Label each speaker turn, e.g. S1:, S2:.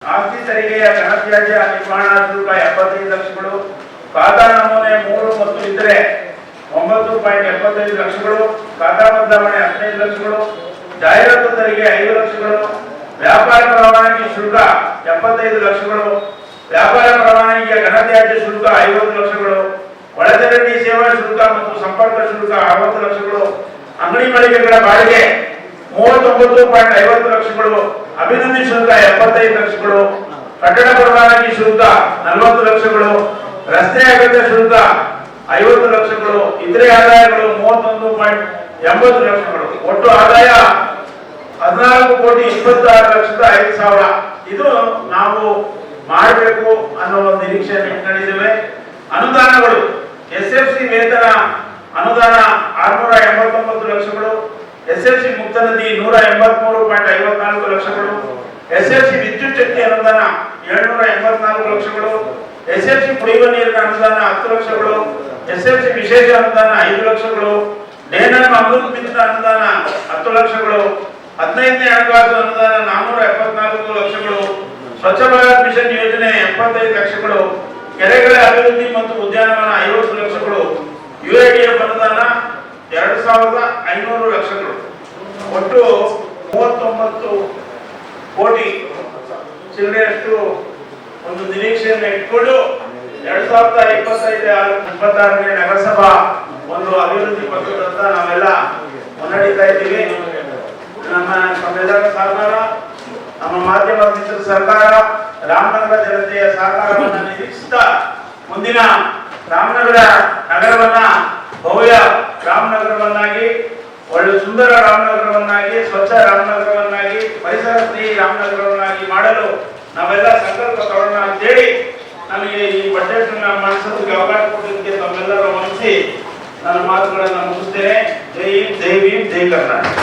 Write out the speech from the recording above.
S1: ಆಸ್ತಿ ತೆರಿಗೆಯ ಘನತ್ಯಾಜ್ಯ ನಿರ್ವಹಣಾ ಶುಲ್ಕ 75 ಲಕ್ಷಗಳು, ಖಾತಾ ನಮೂನೆ 3 ಮತ್ತು ಇತರೆ 9.75 ಲಕ್ಷಗಳು, ಖಾತಾ ಬದಲಾವಣೆ 15 ಲಕ್ಷಗಳು, ಜಾಹೀರಾತು ತೆರಿಗೆ 5 ಲಕ್ಷಗಳು, ವ್ಯಾಪಾರ ಪರವಾನಗಿ ಶುಲ್ಕ 75 ಲಕ್ಷಗಳು, ವ್ಯಾಪಾರ ಪರವಾನಗಿಯ ಘನತ್ಯಾಜ್ಯ ಶುಲ್ಕ 50 ಲಕ್ಷಗಳು, ಒಳಚರಂಡಿ ಸೇವಾ ಶುಲ್ಕ ಮತ್ತು ಸಂಪರ್ಕ ಶುಲ್ಕ 60 ಲಕ್ಷಗಳು, ಅಂಗಡಿ ಮಳಿಗೆಗಳ ಬಾಡಿಗೆ 39.50 ಲಕ್ಷಗಳು, ಅಭಿವೃದ್ಧಿ ಶುಲ್ಕ 75 ಲಕ್ಷಗಳು, ಕಟ್ಟಡ ಪರವಾನಗಿ ಶುಲ್ಕ 40 ಲಕ್ಷಗಳು, ರಸ್ತೆ ಅಗತ್ಯ ಶುಲ್ಕ 50 ಲಕ್ಷಗಳು, ಇತರೆ ಆದಾಯಗಳು 31.80 ಲಕ್ಷಗಳು. ಒಟ್ಟು ಆದಾಯ 14,26,05,000. ಇದು ನಾವು ಮಾಡಬೇಕು ಅನ್ನೋ ಒಂದು ನಿರೀಕ್ಷೆ ಇಟ್ಕೊಂಡಿದ್ದೇವೆ. ಅನುದಾನಗಳು ಎಸ್ಎಫ್ಸಿ ವೇತನ ಅನುದಾನ 689 ಲಕ್ಷಗಳು, ಎಸ್ಎಫ್ಸಿ ಮುಕ್ತ ನಿಧಿ 183.54 ಲಕ್ಷಗಳು, ಎಸ್ಎಫ್ಸಿ ವಿದ್ಯುತ್ ಶಕ್ತಿ ಅನುದಾನ 784 ಲಕ್ಷಗಳು, ಎಸ್ಎಫ್ಸಿ ಕುಡಿಯುವ ನೀರಿನ ಅನುದಾನ 10 ಲಕ್ಷಗಳು, ಎಸ್ಎಫ್ಸಿ ವಿಶೇಷ ಅನುದಾನ 5 ಲಕ್ಷಗಳು, ನೇನಮ್ ಅಮೃತ್ ಮಿತ್ರ ಅನುದಾನ 10 ಲಕ್ಷಗಳು, 15ನೇ ಹಣಕಾಸು ಅನುದಾನ 474 ಲಕ್ಷಗಳು, ಸ್ವಚ್ಛ ಭಾರತ್ ಮಿಷನ್ ಯೋಜನೆ 75 ಲಕ್ಷಗಳು, ಕೆರೆಗಳ ಅಭಿವೃದ್ಧಿ ಮತ್ತು ಉದ್ಯಾನವನ 50 ಲಕ್ಷಗಳು, ಯುಎಡಿಎಫ್ ಅನುದಾನ 2,500 ಲಕ್ಷಗಳು. ಒಟ್ಟು 39 ಕೋಟಿ ಚಿಲ್ಲರೆಯಷ್ಟು ಒಂದು ನಿರೀಕ್ಷೆಯನ್ನು ಇಟ್ಕೊಂಡು 2025-26ನೇ ನಗರಸಭಾ ಒಂದು ಅಭಿವೃದ್ಧಿ ಪತ್ರದಂತ ನಾವೆಲ್ಲ ಮುನ್ನಡೀತಾ ಇದ್ದೀವಿ. ನಮ್ಮೆಲ್ಲರ ಸಹಕಾರ, ನಮ್ಮ ಮಾಧ್ಯಮ ಮಿತ್ರರ ಸರ್ಕಾರ, ರಾಮನಗರ ಜನತೆಯ ಸಹಕಾರವನ್ನು ನಿರೀಕ್ಷಿಸುತ್ತಾ ಮುಂದಿನ ರಾಮನಗರ ನಗರವನ್ನ ಭವ್ಯ ರಾಮನಗರವನ್ನಾಗಿ, ಒಳ್ಳೆ ಸುಂದರ ರಾಮನಗರವನ್ನಾಗಿ, ಸ್ವಚ್ಛ ರಾಮನಗರವನ್ನಾಗಿ, ಪರಿಸರ ಸ್ನೇಹಿ ರಾಮನಗರವನ್ನಾಗಿ ಮಾಡಲು ನಾವೆಲ್ಲ ಸಂಕಲ್ಪ ತಗೊಳ್ಳೋಣ ಅಂತೇಳಿ ನಮಗೆ ಈ ಬಜೆಟ್ ಮಾಡಿಸೋದಕ್ಕೆ ಅವಕಾಶ ಕೊಟ್ಟಿದ್ದಕ್ಕೆ ತಮ್ಮೆಲ್ಲರ ವಂದಿಸಿ ನನ್ನ ಮಾತುಗಳನ್ನು ಮುಗಿಸ್ತೇನೆ. ಜೈ ಹಿಂದ್, ಜೈ ಭೀಮ್, ಜೈ ಕರ್ನಾಟಕ.